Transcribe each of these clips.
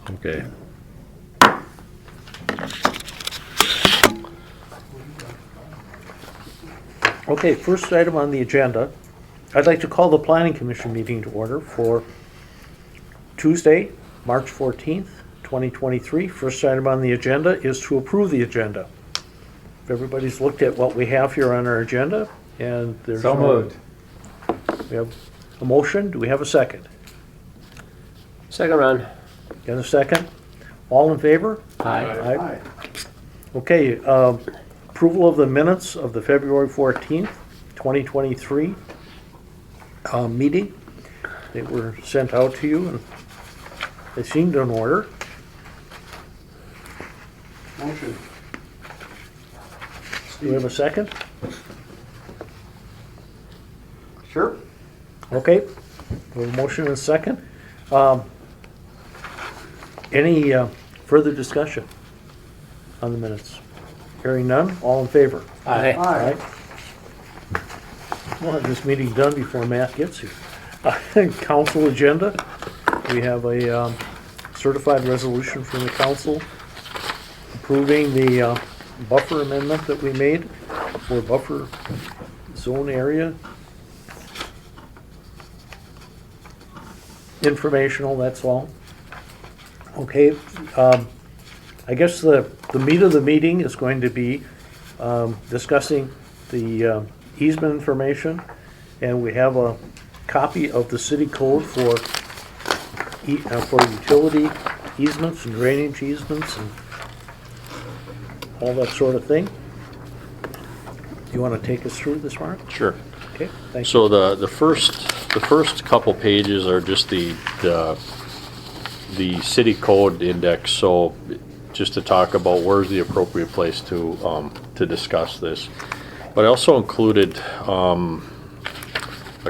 Okay. Okay, first item on the agenda, I'd like to call the planning commission meeting to order for Tuesday, March 14th, 2023. First item on the agenda is to approve the agenda. If everybody's looked at what we have here on our agenda, and there's So moved. We have a motion, do we have a second? Second round. Got a second? All in favor? Aye. Okay, approval of the minutes of the February 14th, 2023 meeting. They were sent out to you and they seemed in order. Motion. Do we have a second? Sure. Okay, we have a motion and a second. Any further discussion on the minutes? Hearing none, all in favor? Aye. Aye. We'll have this meeting done before Matt gets here. Council agenda, we have a certified resolution from the council approving the buffer amendment that we made for buffer zone area. Informational, that's all. Okay, I guess the meat of the meeting is going to be discussing the easement information, and we have a copy of the city code for utility easements and drainage easements and all that sort of thing. You want to take us through this, Mark? Sure. Okay, thank you. So the first couple pages are just the city code index. So just to talk about where's the appropriate place to discuss this. But I also included a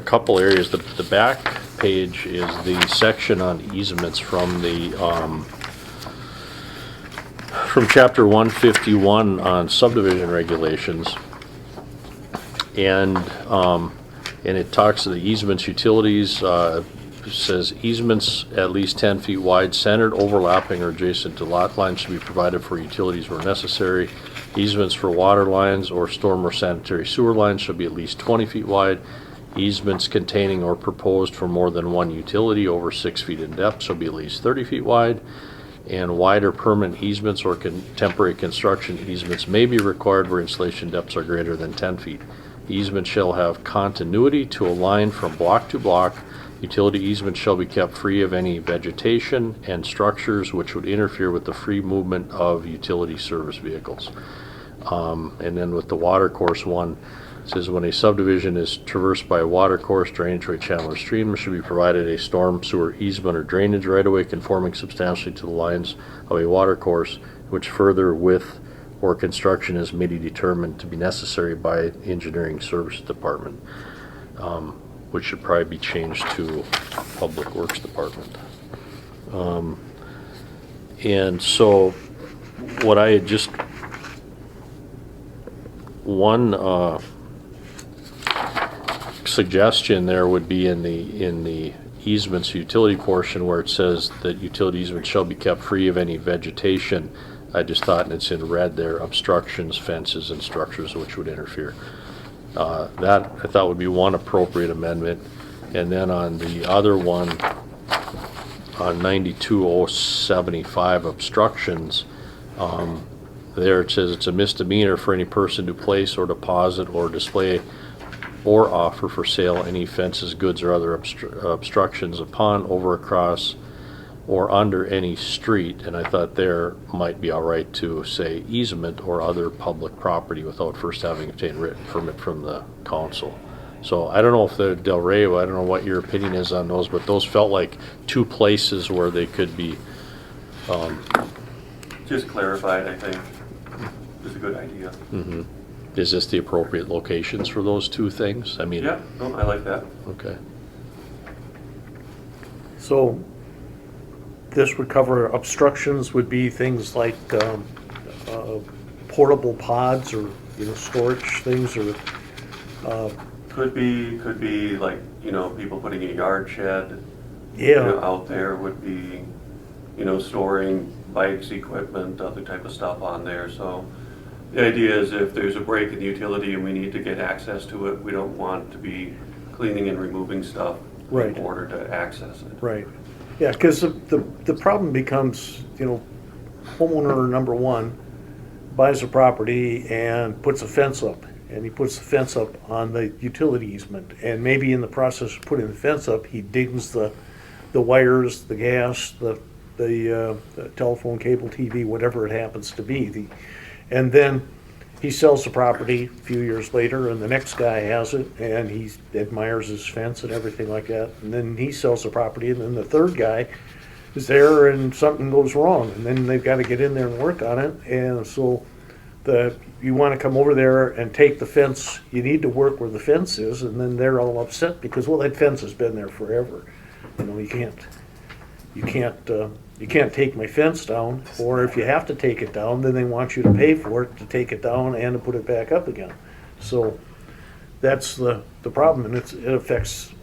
couple areas. The back page is the section on easements from the from chapter 151 on subdivision regulations. And it talks to the easements, utilities, it says easements at least 10 feet wide, centered, overlapping, or adjacent to lot lines should be provided for utilities where necessary. Easements for water lines or storm or sanitary sewer lines should be at least 20 feet wide. Easements containing or proposed for more than one utility over 6 feet in depth shall be at least 30 feet wide. And wider permanent easements or temporary construction easements may be required where installation depths are greater than 10 feet. Easements shall have continuity to a line from block to block. Utility easements shall be kept free of any vegetation and structures which would interfere with the free movement of utility service vehicles. And then with the water course one, it says when a subdivision is traversed by a water course, drainage, or channel or stream, there should be provided a storm sewer easement or drainage right-of-way conforming substantially to the lines of a water course, which further width or construction is may be determined to be necessary by engineering service department, which should probably be changed to Public Works Department. And so what I had just one suggestion there would be in the easements utility portion where it says that utility easements shall be kept free of any vegetation. I just thought, and it's in red there, obstructions, fences, and structures which would interfere. That I thought would be one appropriate amendment. And then on the other one, on 92075 obstructions, there it says it's a misdemeanor for any person to place or deposit or display or offer for sale any fences, goods, or other obstructions upon, over, across, or under any street. And I thought there might be all right to say easement or other public property without first having obtained written permit from the council. So I don't know if the Del Rey, I don't know what your opinion is on those, but those felt like two places where they could be. Just clarified, I think, is a good idea. Mm-hmm. Is this the appropriate locations for those two things? I mean, Yeah, no, I like that. okay. So this would cover obstructions would be things like portable pods or, storage things or Could be like, people putting a yard shed yeah. out there would be storing bikes, equipment, other type of stuff on there. So the idea is if there's a break in the utility and we need to get access to it, we don't want to be cleaning and removing stuff Right. in order to access it. Right. Yeah, because the problem becomes, homeowner number one buys a property and puts a fence up. And he puts the fence up on the utility easement. And maybe in the process of putting the fence up, he digs the wires, the gas, the telephone, cable, TV, whatever it happens to be. And then he sells the property a few years later, and the next guy has it, and he admires his fence and everything like that. And then he sells the property, and then the third guy is there, and something goes wrong, and then they've got to get in there and work on it. And so you want to come over there and take the fence. You need to work where the fence is, and then they're all upset because, well, that fence has been there forever. You can't take my fence down, or if you have to take it down, then they want you to pay for it to take it down and to put it back up again. So that's the problem, and it affects,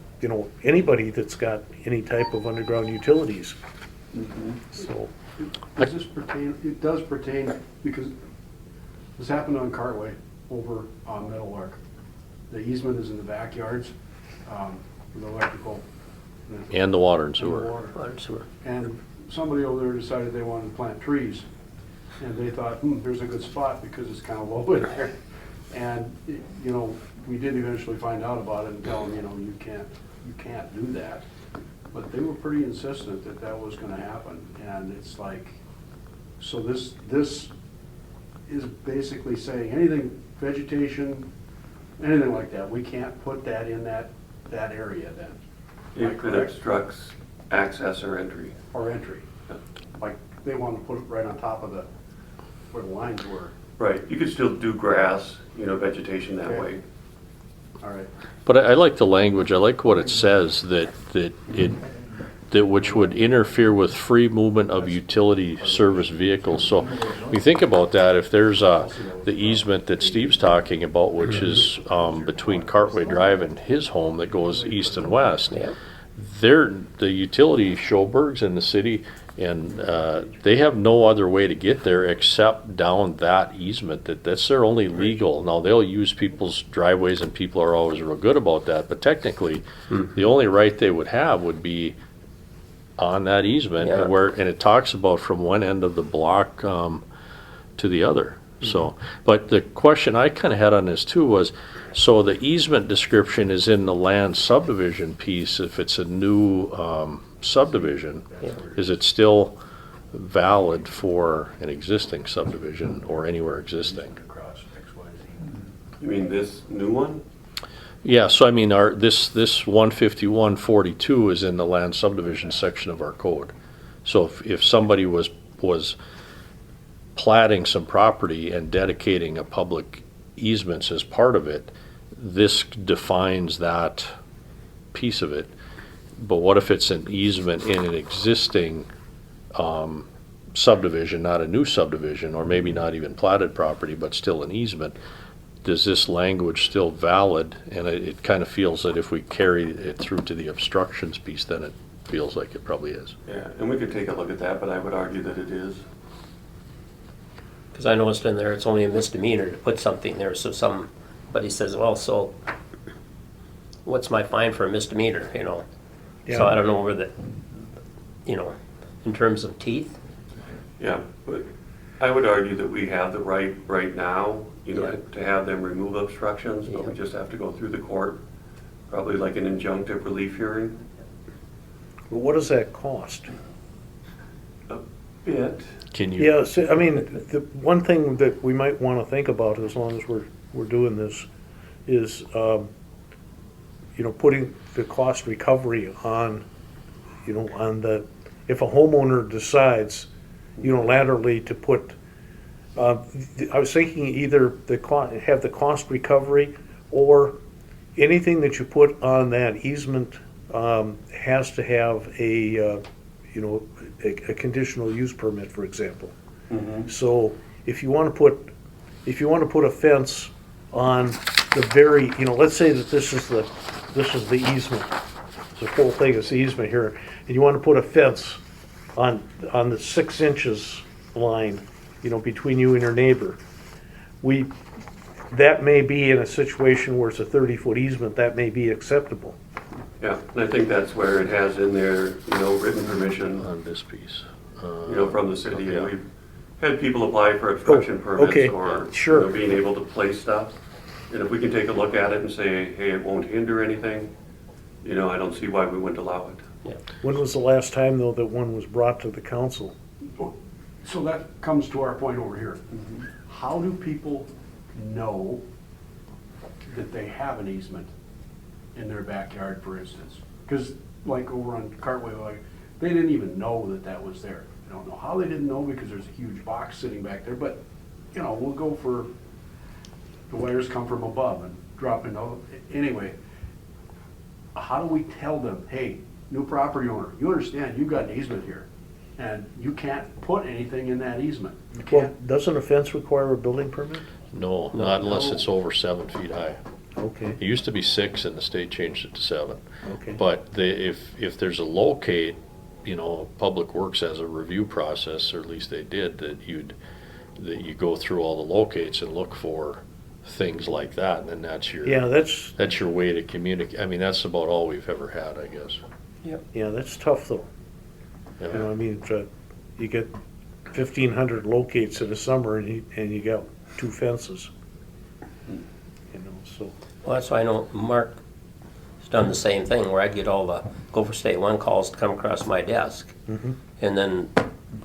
anybody that's got any type of underground utilities. So, Does this pertain, it does pertain, because this happened on Cartway over on Meadowlark. The easement is in the backyards, for the electrical. And the water and and the sewer. water. And somebody over there decided they wanted to plant trees. And they thought, there's a good spot because it's kind of low in there. And, we did eventually find out about it and tell them, you can't do that. But they were pretty insistent that that was gonna happen. And it's like, so this is basically saying anything, vegetation, anything like that, we can't put that in that area then. Am I It correct? obstructs access or entry. Or entry. Like, they want to put it right on top of where the lines were. Right, you could still do grass, vegetation that Okay. way. All right. But I like the language, I like what it says, that which would interfere with free movement of utility service vehicles. So you think about that, if there's the easement that Steve's talking about, which is between Cartway Drive and his home that goes east and west, the utility Schoberg's in the city, and they have no other way to get there except down that easement. That's their only legal. Now, they'll use people's driveways, and people are always real good about that, but technically, the only right they would have would be on that easement, Yeah. and it talks about from one end of the block to the other. So, but the question I kind of had on this too was, so the easement description is in the land subdivision piece. If it's a new subdivision, is it still valid for an existing subdivision or anywhere existing? You mean this new one? Yeah, so I mean, this 15142 is in the land subdivision section of our code. So if somebody was platting some property and dedicating a public easements as part of it, this defines that piece of it. But what if it's an easement in an existing subdivision, not a new subdivision, or maybe not even platted property, but still an easement? Does this language still valid? And it kind of feels that if we carry it through to the obstructions piece, then it feels like it probably is. Yeah, and we could take a look at that, but I would argue that it is. Because I noticed in there, it's only a misdemeanor to put something there, so somebody says, well, so what's my fine for a misdemeanor, Yeah. So I don't know where in terms of teeth. Yeah, but I would argue that we have the right now, Yeah. to have them remove obstructions, but we Yeah. just have to go through the court, probably like an injunctive relief hearing. Well, what does that cost? A bit. Can you? Yeah, so, I mean, the one thing that we might want to think about as long as we're doing this is, putting the cost recovery on, if a homeowner decides unilaterally to put, I was thinking either have the cost recovery, or anything that you put on that easement has to have a conditional use permit, for example. So if you want to put a fence on the very, let's say that this is the easement. The whole thing is the easement here, and you want to put a fence on the 6 inches line, you know, between you and your neighbor, that may be in a situation where it's a 30-foot easement, that may be acceptable. Yeah, and I think that's where it has in there, written permission, On this piece. from the city. Yeah. And we've had people apply for obstruction okay, permits or, sure. being able to place stuff. And if we can take a look at it and say, hey, it won't hinder anything, I don't see why we wouldn't allow it. Yeah. When was the last time, though, that one was brought to the council? So that comes to our point over here. How do people know that they have an easement in their backyard, for instance? Because like over on Cartway, like, they didn't even know that that was there. I don't know how they didn't know because there's a huge box sitting back there, but, we'll go for, the wires come from above and drop into, anyway. How do we tell them, hey, new property owner, you understand, you've got an easement here, and you can't put anything in that easement. You Well, can't. doesn't a fence require a building permit? No, not unless it's over 7 feet high. Okay, It used to be 6 and the state changed it to 7. okay. But if there's a locate, Public Works has a review process, or at least they did, that you go through all the locates and look for things like that, and then that's Yeah, that's your way to communicate. I mean, that's about all we've ever had, I guess. that's tough, though. Yeah. I mean, you get 1,500 locates in the summer and you got 2 fences. So, Well, that's why I know Mark has done the same thing, where I'd get all the Gopher State 1 calls to come across my desk. And then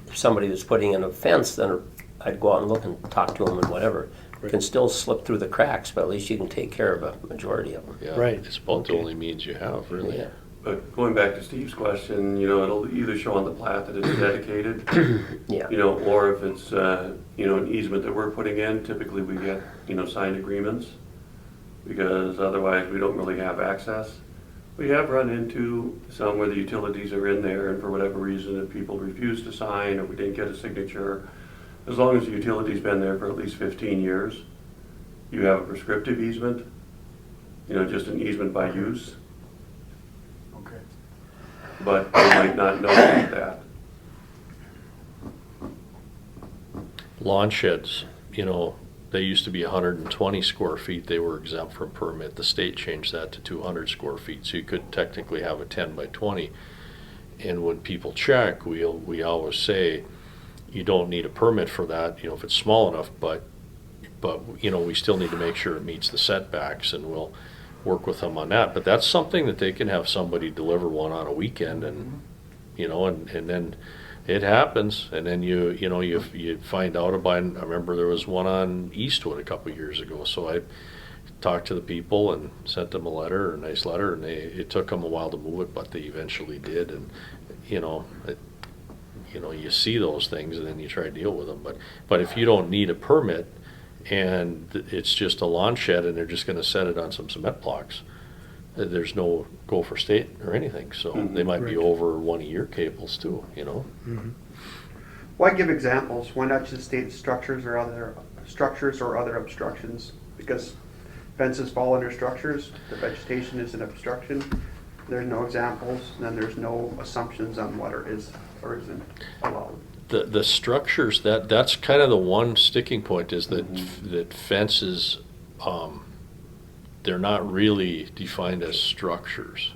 if somebody was putting in a fence, then I'd go out and look and talk to them and whatever. Right. Can still slip through the cracks, but at least you can take care of a majority of them. Yeah, Right. It's about the Okay. only means you have, really. Yeah. But going back to Steve's question, it'll either show on the plat that it's dedicated, Yeah. or if it's, an easement that we're putting in, typically we get, signed agreements, because otherwise we don't really have access. We have run into some where the utilities are in there, and for whatever reason, if people refuse to sign, or we didn't get a signature, as long as the utility's been there for at least 15 years, you have a prescriptive easement, just an easement by use, Okay. but they might not know about that. Lawn sheds, they used to be 120 square feet, they were exempt from permit. The state changed that to 200 square feet, so you could technically have a 10 by 20. And when people check, we always say, you don't need a permit for that, if it's small enough, but we still need to make sure it meets the setbacks, and we'll work with them on that. But that's something that they can have somebody deliver one on a weekend, and and then it happens, and then you find out about it. I remember there was one on Eastwood a couple of years ago, so I talked to the people and sent them a nice letter, and it took them a while to move it, but they eventually did. And you see those things, and then you try to deal with them. But if you don't need a permit, and it's just a lawn shed, and they're just going to set it on some cement blocks, there's no Gopher State or anything. So they might be Right. over one of your cables too. Why give examples? Why not just state structures or other obstructions? Because fences fall under structures, the vegetation is an obstruction. There's no examples, and then there's no assumptions on what is or isn't allowed. The structures, that's kind of the one sticking point, is that fences, they're not really defined as structures,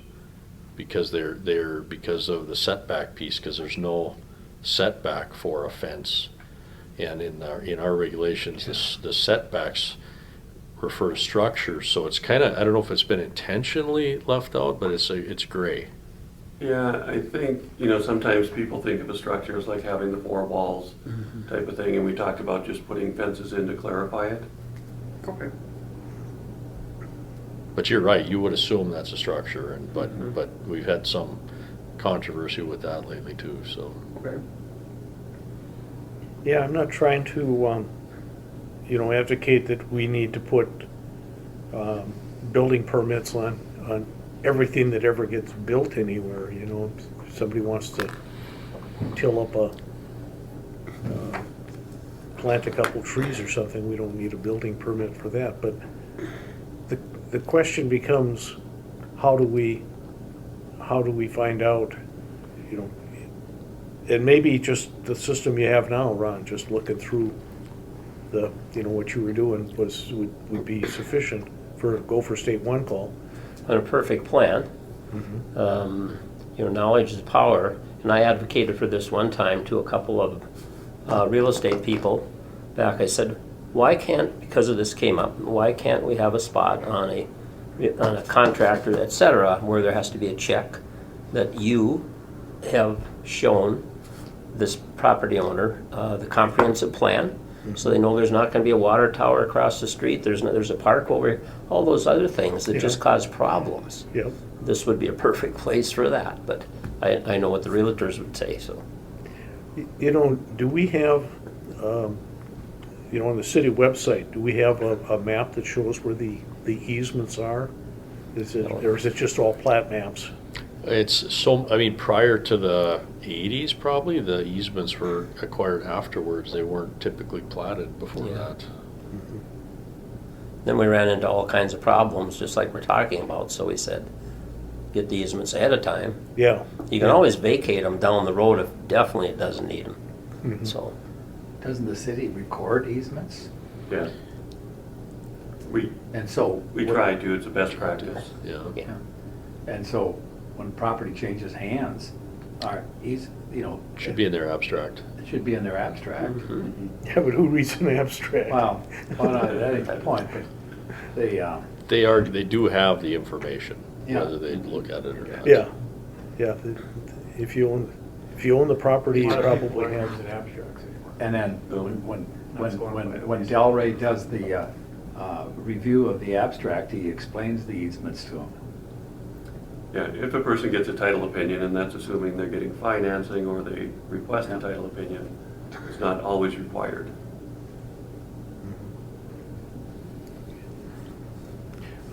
because they're because of the setback piece, because there's no setback for a fence. And in our regulations, the setbacks refer to structures, so it's kind of, I don't know if it's been intentionally left out, but it's gray. Yeah, I think, sometimes people think of a structure as like having the 4 walls type of thing, and we talked about just putting fences in to clarify it. Okay. But you're right, you would assume that's a structure, but we've had some controversy with that lately too, so. Okay. yeah, I'm not trying to, advocate that we need to put building permits on everything that ever gets built anywhere. If somebody wants to till up plant a couple trees or something, we don't need a building permit for that. But the question becomes, how do we find out, And maybe just the system you have now, Ron, just looking through the, what you were doing would be sufficient for Gopher State One call. On a perfect plan, knowledge is power, and I advocated for this one time to a couple of real estate people back. I said, why can't, because of this came up, why can't we have a spot on a contractor, et cetera, where there has to be a check that you have shown this property owner the comprehensive plan, so they know there's not going to be a water tower across the street, there's a park over here, all those other things that just cause problems. Yep. This would be a perfect place for that, but I know what the realtors would say, so. Do we have, on the city website, do we have a map that shows where the easements are? Or is it just all plat maps? Prior to the 80s, probably, the easements were acquired afterwards. They weren't typically platted before that. Then we ran into all kinds of problems, just like we're talking about, so we said, get the easements ahead of time. Yeah. You can always vacate them down the road if definitely it doesn't need them. So, Doesn't the city record easements? Yeah. We And so. try to, it's the best practice. Yeah. yeah. And so when property changes hands, Should be in their abstract. it should be in their abstract. Yeah, but who reads an abstract? Well, not at any point, but They do have the information, Yeah. whether they look at it or not. Yeah, yeah. If you own the property, you probably have. and then when Delray does the review of the abstract, he explains the easements to them. Yeah, if a person gets a title opinion, and that's assuming they're getting financing or they request a title opinion, it's not always required.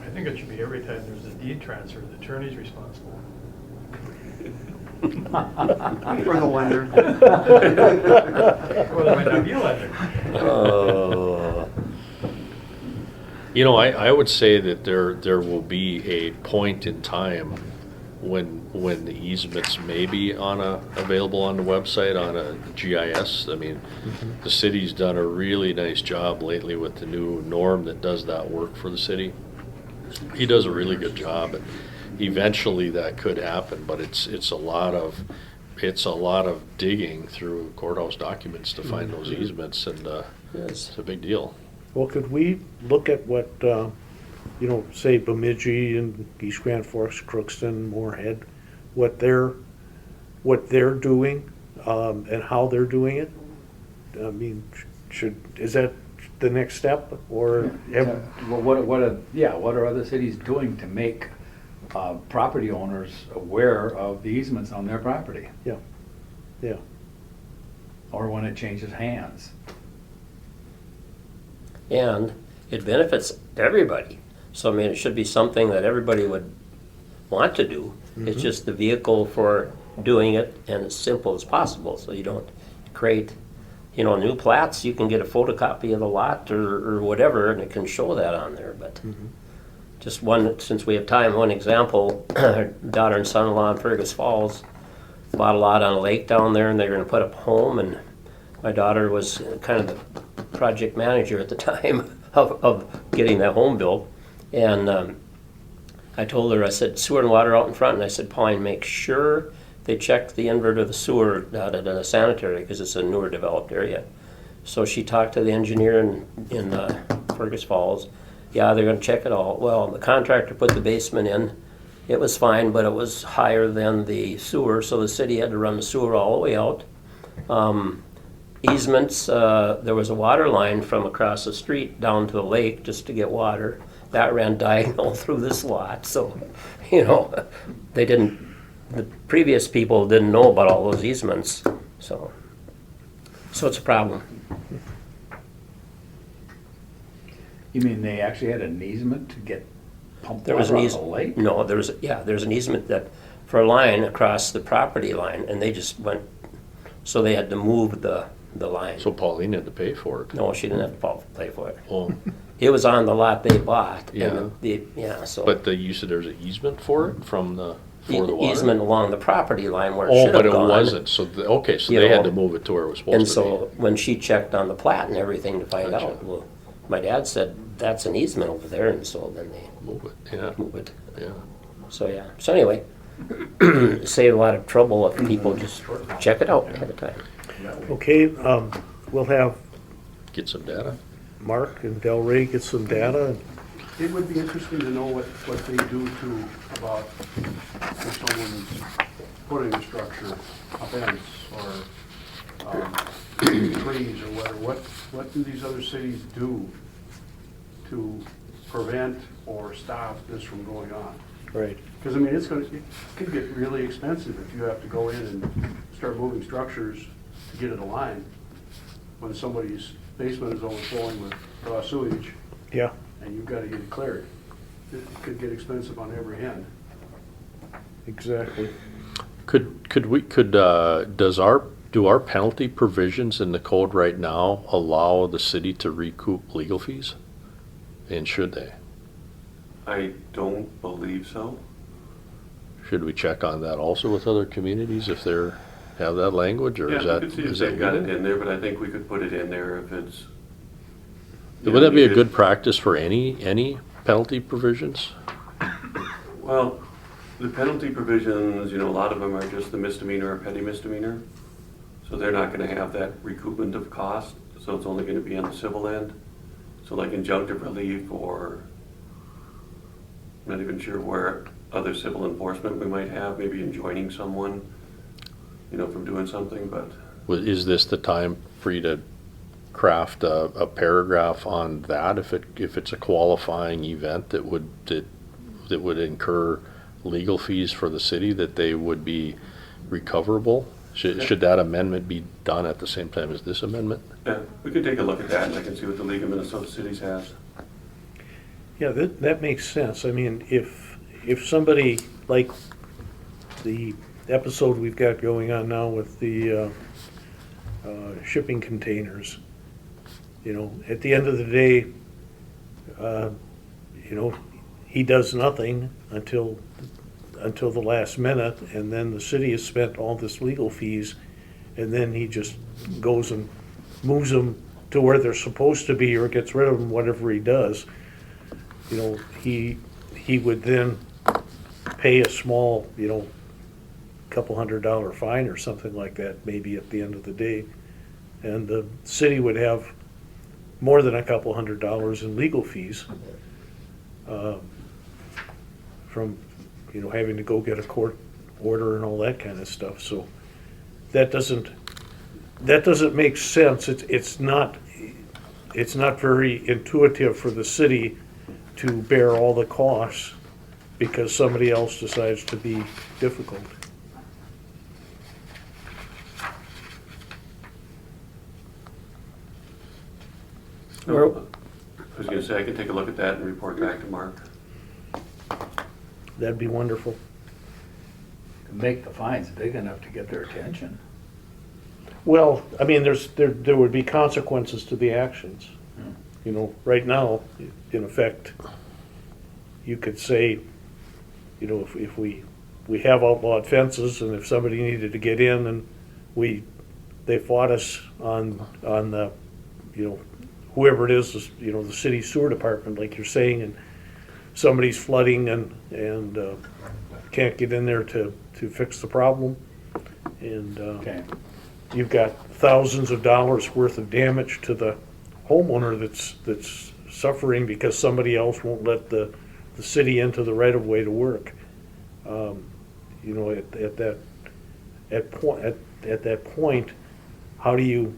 I think it should be every time there's a deed transfer, the attorney's responsible. For the lender. Well, there might not be a lender. I would say that there will be a point in time when the easements may be available on the website on a GIS. The city's done a really nice job lately with the new Norm that does that work for the city. He does a really good job, and eventually that could happen, but it's a lot of digging through courthouse documents to find those easements, and it's a big deal. Well, could we look at what, say Bemidji and East Grand Forks, Crookston, Moorhead, what they're doing, and how they're doing it? Is that the next step, or Well, what are other cities doing to make property owners aware of the easements on their property? yeah. Or when it changes hands? And it benefits everybody. So, it should be something that everybody would want to do. It's just the vehicle for doing it, and as simple as possible, so you don't create, new plats. You can get a photocopy of the lot or whatever, and it can show that on there. But just one, since we have time, one example, our daughter and son-in-law in Fergus Falls bought a lot on a lake down there, and they're going to put up a home, and my daughter was kind of the project manager at the time of getting that home built. And I told her, I said, sewer and water out in front. And I said, Pauline, make sure they check the invert of the sewer out at a sanitary, because it's a newer developed area. So she talked to the engineer in Fergus Falls. Yeah, they're going to check it all. Well, the contractor put the basement in. It was fine, but it was higher than the sewer, so the city had to run the sewer all the way out. Easements, there was a water line from across the street down to the lake just to get water. That ran diagonal through this lot, so, the previous people didn't know about all those easements, so it's a problem. You mean they actually had an easement to get pumped There was water an out of the easement. lake? No, there's an easement that, for a line across the property line, and they just went, so they had to move the line. So Pauline had to pay for it. No, she didn't have to pay for it. Oh, It was on the lot they bought. Yeah. So. but you said there's an easement for it from the For the water. easement along the property line where it Oh, should but have it gone. wasn't, so, okay, so You they had know, to move it to where it was And supposed to so when she checked on the plat and everything to find Gotcha. out, well, my dad said, that's an easement over there, and so then they be. Move it, yeah, move it. yeah. So, yeah. So anyway, save a lot of trouble if people just check it out ahead of time. Okay, we'll have Get some data. Mark and Del Rey get some data. It would be interesting to know what they do to, about if someone's putting a structure, a fence, or trees or whatever. What do these other cities do to prevent or stop this from going on? Right. Because, I mean, it could get really expensive if you have to go in and start moving structures to get it aligned when somebody's basement is overflowing with raw sewage Yeah. and you've got to get it cleared. It could get expensive on every end. Exactly. Do our penalty provisions in the code right now allow the city to recoup legal fees? And should they? I don't believe so. Should we check on that also with other communities if they're, have that language, or is Yeah, that? we could see is if that they've got it legal? in there, but I think we could put it in there if it's. Would that be a needed. good practice for any penalty provisions? Well, the penalty provisions, a lot of them are just the misdemeanor or petty misdemeanor. So they're not gonna have that recoupment of cost, so it's only gonna be on the civil end. So like injunctive relief, or I'm not even sure where other civil enforcement we might have, maybe enjoining someone, from doing something, but Is this the time for you to craft a paragraph on that if it's a qualifying event that would incur legal fees for the city, that they would be recoverable? Should that amendment be done at the same time as this amendment? yeah, we could take a look at that and I can see what the League of Minnesota Cities has. Yeah, that makes sense. I mean, if somebody, like the episode we've got going on now with the shipping containers, at the end of the day, he does nothing until the last minute, and then the city has spent all this legal fees, and then he just goes and moves them to where they're supposed to be, or gets rid of them, whatever he does. He would then pay a small, couple $100 fine or something like that, maybe at the end of the day. And the city would have more than a couple $100 in legal fees from, having to go get a court order and all that kind of stuff. So that doesn't make sense. It's not very intuitive for the city to bear all the costs because somebody else decides to be difficult. Well- I was gonna say, I can take a look at that and report back to Mark. That'd be wonderful. Make the fines big enough to get their attention. Well, I mean, there would be consequences to the actions. Right now, in effect, you could say, if we have outlawed fences, and if somebody needed to get in and they fought us on the, whoever it is, the city sewer department, like you're saying, and somebody's flooding and can't get in there to fix the problem, and Okay. you've got thousands of dollars worth of damage to the homeowner that's suffering because somebody else won't let the city into the right of way to work. At that point, how do you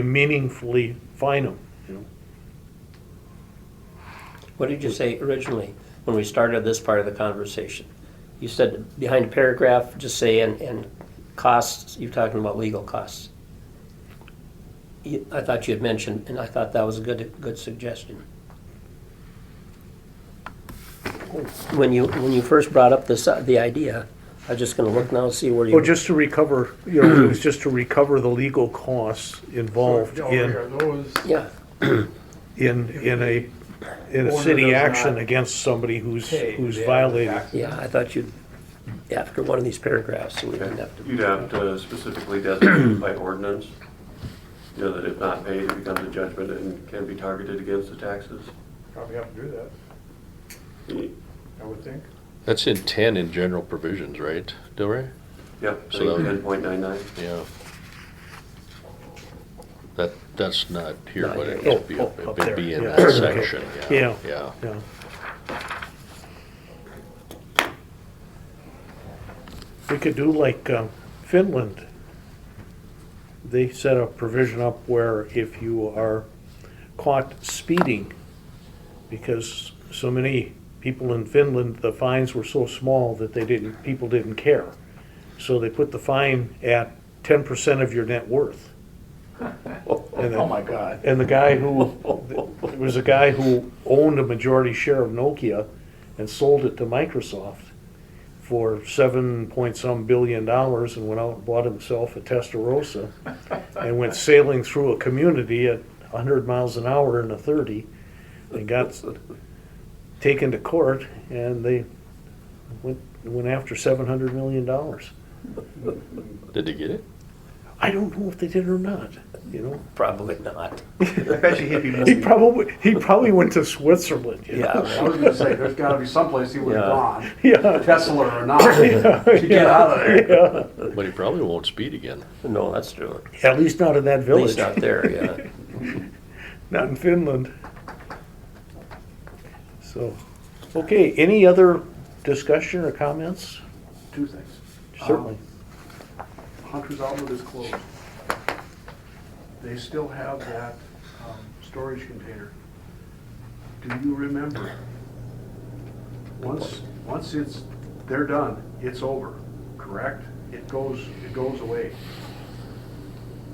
meaningfully fine them? What did you say originally when we started this part of the conversation? You said behind a paragraph, just say, and costs, you're talking about legal costs. I thought you had mentioned, and I thought that was a good suggestion. When you first brought up the idea, I was just gonna look now and see where you. Well, just to recover, it was just to recover the legal costs involved So, in are those, Yeah, in a Owner city does action not against somebody who's pay, they have violated. taxes. yeah, I thought you'd after one of these paragraphs, so we didn't have to. You'd have to specifically designate by ordinance, you know, that if not paid, it becomes a judgment and can be targeted against the taxes. Probably have to do that, I would think. That's in 10 in general provisions, right, Delray? Yep, So so that would- 10.99. Yeah. That's not here, Not but here. it would be, Oh, it up would there. be in Yeah. that section, Yeah. yeah. Yeah. We could do like Finland. They set a provision up where if you are caught speeding, because so many people in Finland, the fines were so small that people didn't care. So they put the fine at 10% of your net worth. And then- Oh, my God. And there was a guy who owned a majority share of Nokia and sold it to Microsoft for $7 billion and went out and bought himself a Testarossa and went sailing through a community at 100 miles an hour in a 30 and got taken to court, and they went after $700 million. Did they get it? I don't know if they did or not, you know. Probably not. I bet you he'd be moving. He probably went to Switzerland, you know. I was gonna say, there's gotta be someplace he would've Yeah. gone, Yeah. Tesla or not, to get out of there. Yeah. But he probably won't speed again. No, that's true. At least not in that At village. least not there, yeah. Not in Finland. So, okay, any other discussion or comments? Two things. Certainly. Hunter's Outlet is closed. They still have that storage container. Do you remember? Once they're done, it's over, correct? It goes away.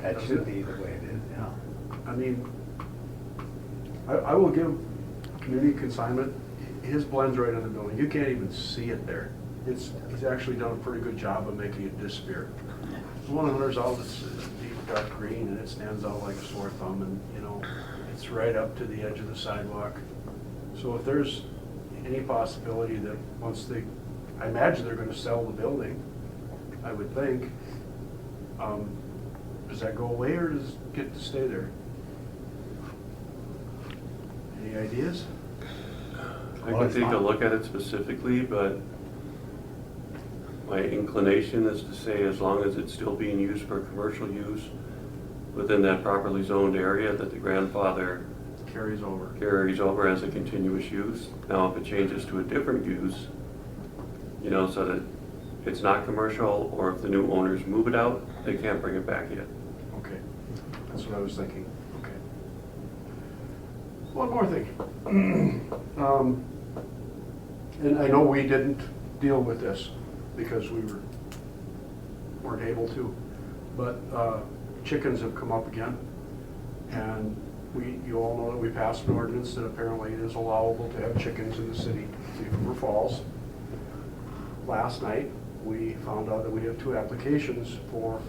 That should be the way it is, yeah. I mean, I will give Community Consignment, his blend's right in the building. You can't even see it there. He's actually done a pretty good job of making it disappear. One of Hunter's Outlets is deep dark green and it stands out like a sore thumb, and, you know, it's right up to the edge of the sidewalk. So if there's any possibility that I imagine they're gonna sell the building, I would think, does that go away or does it get to stay there? Any ideas? I can take a look at it specifically, but my inclination is to say as long as it's still being used for commercial use within that properly zoned area, that the grandfather Carries over. carries over as a continuous use. Now, if it changes to a different use, you know, so that it's not commercial, or if the new owners move it out, they can't bring it back yet. Okay, that's what I was thinking, okay. One more thing. And I know we didn't deal with this because we weren't able to, but chickens have come up again. And you all know that we passed an ordinance that apparently it is allowable to have chickens in the city of Thief River Falls. Last night, we found out that we have 2 applications for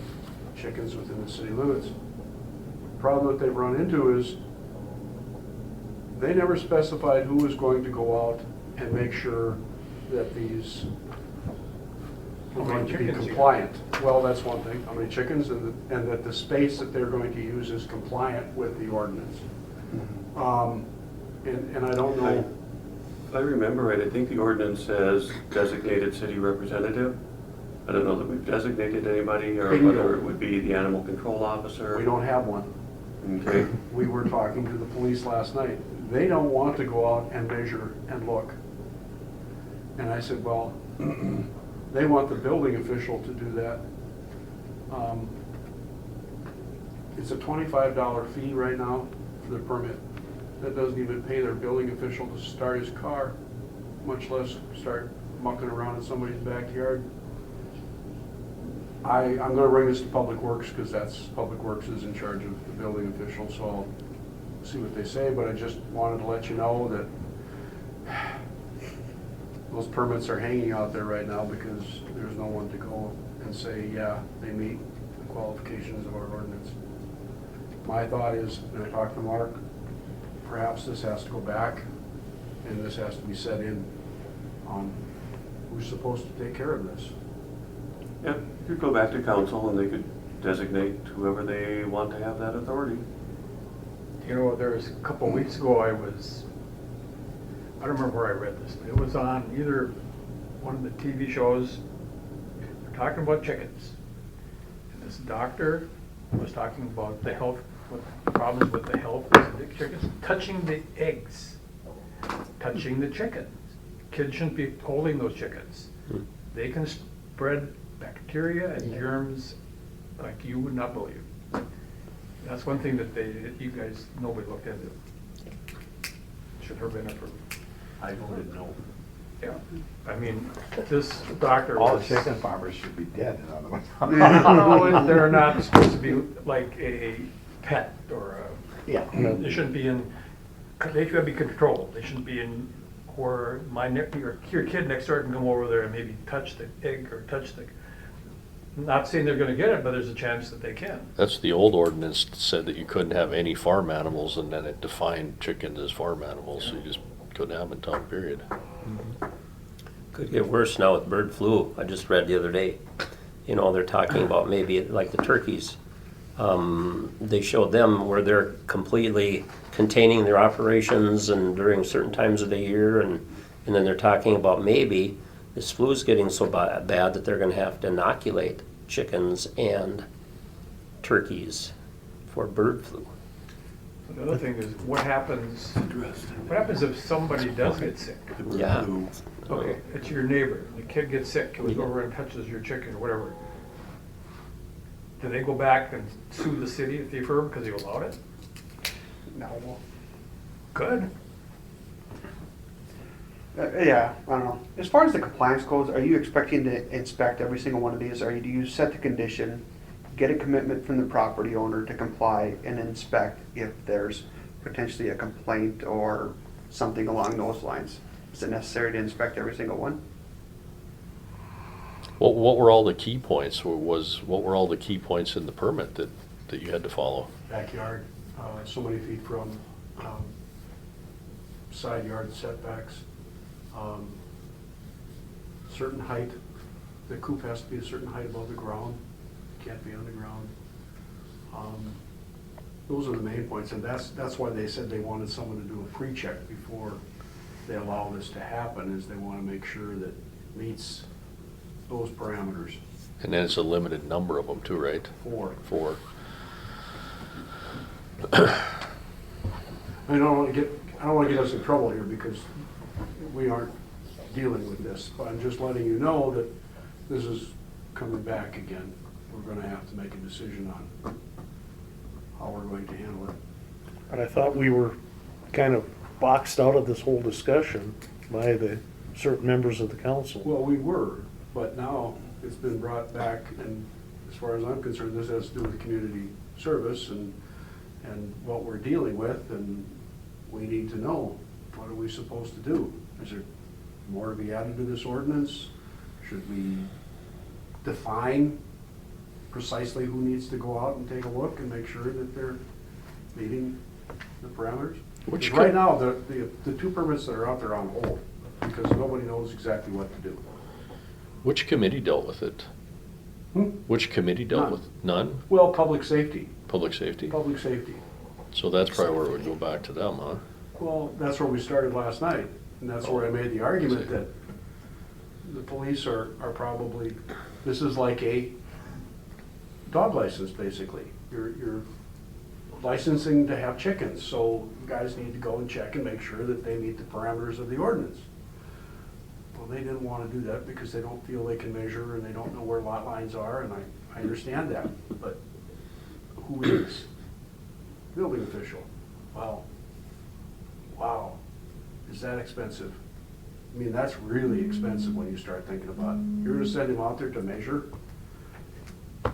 chickens within the city limits. The problem that they've run into is they never specified who was going to go out and make sure that these How are many going to be chickens you compliant. Well, that's one thing, how many chickens, and that the space that they're going to use is compliant with the ordinance. And I don't know, If I remember right, I think the ordinance says designated city representative. I don't know that we've designated anybody, or Bingo. whether it would be the animal control officer. we don't have one. Okay, We were talking to the police last night. They don't want to go out and measure and look. And I said, well, they want the building official to do that. It's a $25 fee right now for the permit. That doesn't even pay their building official to start his car, much less start mucking around in somebody's backyard. I'm gonna bring this to Public Works, because Public Works is in charge of the building official, so I'll see what they say, but I just wanted to let you know that those permits are hanging out there right now because there's no one to go and say, yeah, they meet the qualifications of our ordinance. My thought is, and I talked to Mark, perhaps this has to go back and this has to be set in on who's supposed to take care of this? Yeah, you could go back to council and they could designate whoever they want to have that authority. You know, there was a couple of weeks ago, I don't remember where I read this, but it was on either one of the TV shows, they're talking about chickens. And this doctor was talking about the health, what problems with the health of the chickens, touching the eggs, touching the chickens. Kids shouldn't be holding those chickens. They can spread bacteria and germs like you would not believe. That's one thing that you guys, nobody looked into. Should have been approved. I voted no. Yeah, I mean, this doctor All was. chicken farmers should be dead, in other words. No, they're not supposed to be like a pet or Yeah. they shouldn't be in, they should be controlled. They shouldn't be in where your kid next door can come over there and maybe touch the egg or touch the, not saying they're gonna get it, but there's a chance that they can. That's the old ordinance that said that you couldn't have any farm animals, and then it defined chickens as farm animals, so you just couldn't have them in town, period. Could get worse now with bird flu. I just read the other day. You know, they're talking about maybe like the turkeys. They showed them where they're completely containing their operations and during certain times of the year, and then they're talking about maybe this flu is getting so bad that they're going to have to inoculate chickens and turkeys for bird flu. Another thing is, what happens if somebody does get sick? Yeah. Okay, it's your neighbor, the kid gets sick, goes over and touches your chicken or whatever. Do they go back and sue the city if they affirm because you allowed it? No. Good. Yeah, I don't know. As far as the compliance goes, are you expecting to inspect every single one of these? Or do you set the condition, get a commitment from the property owner to comply and inspect if there's potentially a complaint or something along those lines? Is it necessary to inspect every single one? What were all the key points, what were all the key points in the permit that you had to follow? Backyard, so many feet from side yard setbacks, certain height. The coop has to be a certain height above the ground, can't be on the ground. Those are the main points, and that's why they said they wanted someone to do a pre-check before they allow this to happen, is they want to make sure that it meets those parameters. And then it's a limited number of them too, right? 4. 4. I don't want to get us in trouble here because we aren't dealing with this, but I'm just letting you know that this is coming back again. We're going to have to make a decision on how we're going to handle it. But I thought we were kind of boxed out of this whole discussion by the certain members of the council. Well, we were, but now it's been brought back, and as far as I'm concerned, this has to do with community service and what we're dealing with, and we need to know, what are we supposed to do? Is there more to be added to this ordinance? Should we define precisely who needs to go out and take a look and make sure that they're meeting the parameters? Which Right now, the 2 permits that are out there are on hold, because nobody knows exactly what to do. Which committee dealt with it? Which committee dealt None. with? None? Well, public safety, Public safety? public safety. So that's probably where it would go back to them, huh? Well, that's where we started last night, and that's where I made the argument that the police are probably, this is like a dog license, basically. You're licensing to have chickens, so you guys need to go and check and make sure that they meet the parameters of the ordinance. Well, they didn't want to do that because they don't feel they can measure and they don't know where lot lines are, and I understand that, but who is? Building official. Wow. Wow. Is that expensive? I mean, that's really expensive when you start thinking about it. You're gonna send him out there to measure? I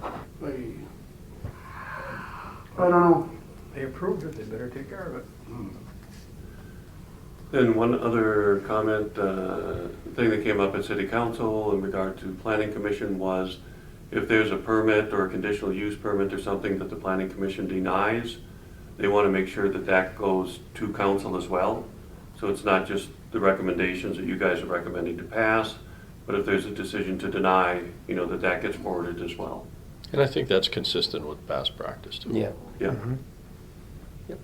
don't know. They approved it, they better take care of it. Then one other comment, thing that came up at city council in regard to planning commission was if there's a permit or a conditional use permit or something that the planning commission denies, they want to make sure that that goes to council as well. So it's not just the recommendations that you guys are recommending to pass, But if there's a decision to deny, you know, that gets forwarded as well. And I think that's consistent with past practice too. Yeah. Yeah. Yep.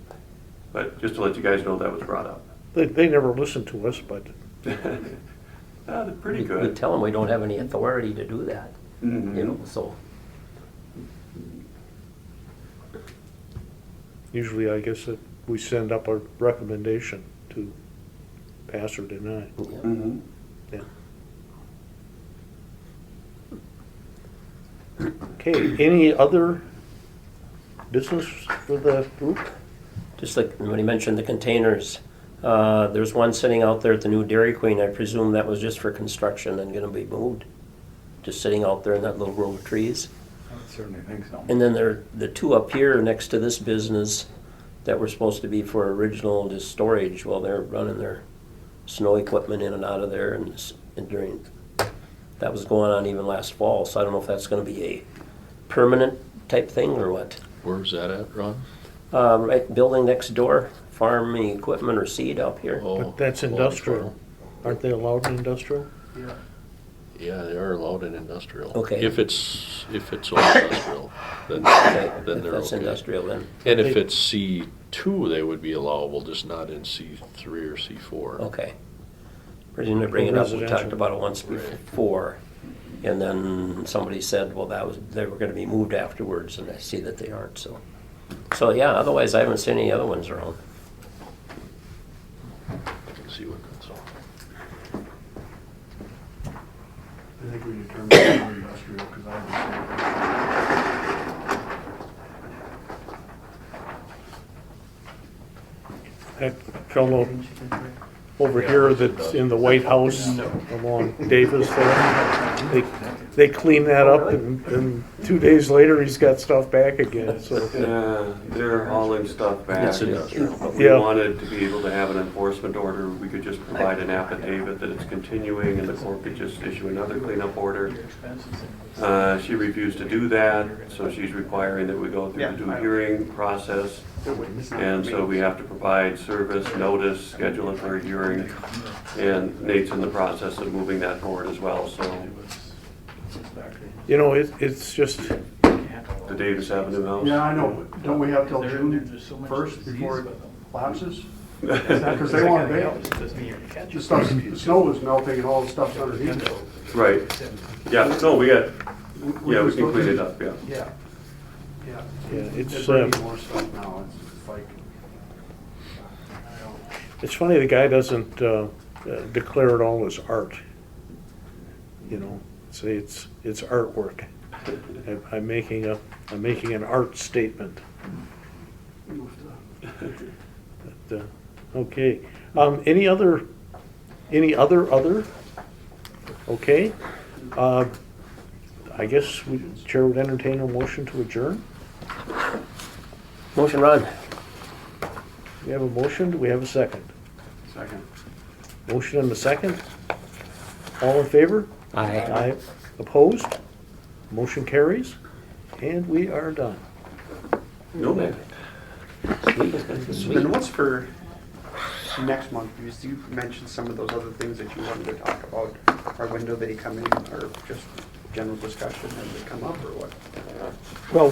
But just to let you guys know that was brought up. They never listen to us, but They're pretty We good. tell them we don't have any authority to do that, Mhm. you know, so. usually I guess that we send up a recommendation to pass or deny. Yeah. Mhm. Yeah. Okay, any other business for the group? Just like when he mentioned the containers, there's one sitting out there at the new Dairy Queen. I presume that was just for construction and gonna be moved. Just sitting out there in that little grove of trees. I would certainly think so. And then the two up here next to this business that were supposed to be for original just storage, well, they're running their snow equipment in and out of there and during, that was going on even last fall, so I don't know if that's gonna be a permanent type thing or what. Where's that at, Ron? Right, building next door, farming equipment or seed up here. Oh, But that's Log industrial. Farm. Aren't they allowed in industrial? Yeah. Yeah, they are allowed in industrial. Okay. If it's all industrial, then Okay, then if they're that's okay. industrial then. And if it's C2, they would be allowable, just not in C3 or C4. Okay. Reason to bring it up, we Residential. talked about it once before, and then somebody said, well, they were gonna be moved afterwards, and I see that they aren't, so. So, yeah, otherwise I haven't seen any other ones around. I can see what that's all. I think we determined it's more industrial, because I understand. That fellow over here that's in the White House along Davis there, they clean that up and 2 days later, he's got stuff back again, so. Yeah, they're hauling stuff back. It's industrial. But we Yeah. wanted to be able to have an enforcement order. We could just provide an affidavit that it's continuing and the court could just issue another cleanup order. She refused to do that, so she's requiring that we go through the due hearing process. And so we have to provide service, notice, schedule it for a hearing. And Nate's in the process of moving that forward as well, so You know, it's just, the Davis Avenue house. Yeah, I know, but don't we have till June first before it lapses? Because they want to bail. The stuff, the snow is melting and all the stuff's underneath it. Right, yeah, no, we can We're clean it up, yeah. Yeah. Yeah. yeah, it's, They're bringing more stuff now, it's like. it's funny the guy doesn't declare it all as art. You know, say it's artwork. I'm making an art statement. But, okay. Any other? Okay. I guess Chair would entertain a motion to adjourn. Motion, Ron. We have a motion. Do we have a second? Second. Motion and a second. All in favor? Aye. Aye. Opposed? Motion carries. And we are done. No, man. Then what's for next month? Because you mentioned some of those other things that you wanted to talk about. Or when do they come in, or just general discussion as they come up, or what? Well,